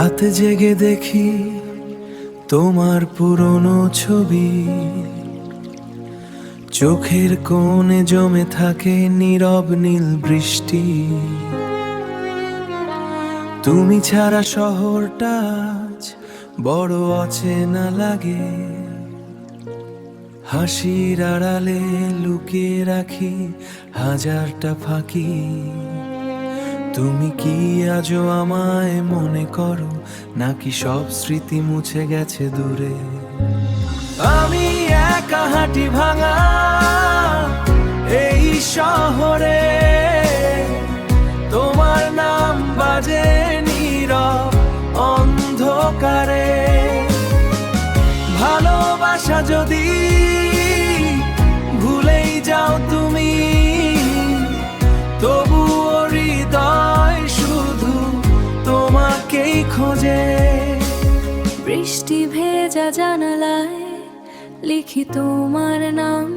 রাতে জেগে দেখি তোমার পুরনো ছবি, চোখের কোণে জমে থাকে নীরব নীল বৃষ্টি। তুমি ছাড়া শহরটা আজ বড় অচেনা লাগে, হাসির আড়ালে লুকিয়ে রাখি হাজারটা ফাঁকি। তুমি কি আজও আমায় মনে করো, নাকি সব স্মৃতি মুছে গেছে দূরে? আমি একা হাঁটি ভাঙা এই শহরে, তোমার নাম বাজে নীরব অন্ধকারে। ভালোবাসা যদি ভুলেই যাও তুমি, তবুও হৃদয় শুধু তোমাকেই খোঁজে। বৃষ্টি ভেজা জানালায় লিখি তোমার নাম,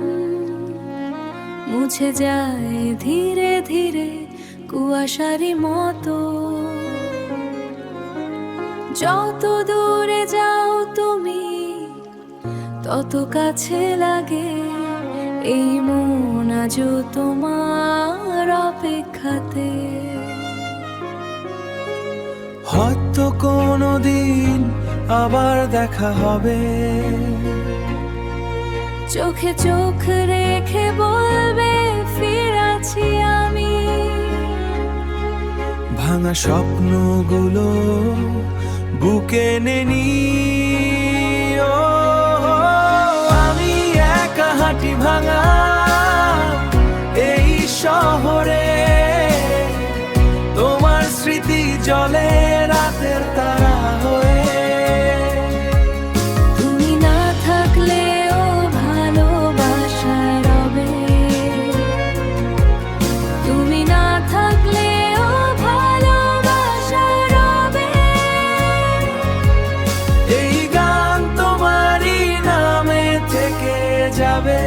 মুছে যায় ধীরে ধীরে কুয়াশারি মতো। যত দূরে যাও তুমি তত কাছে লাগে, এই মন আজও তোমার অপেক্ষাতে। হয়তো কোনোদিন আবার দেখা হবে, চোখে চোখ রেখে বলবে ফিরেছি আমি। ভাঙা স্বপ্নগুলো বুকে নেনি। ও আমি একা হাঁটি ভাঙা এই শহরে, তোমার স্মৃতি জলে রাতের তারা হয়ে। তুমি না থাকলেও ভালোবাসা রবে, তুমি না থাকলেও ভালোবাসা রবে। এই গান তোমারই নামে থেকে যাবে।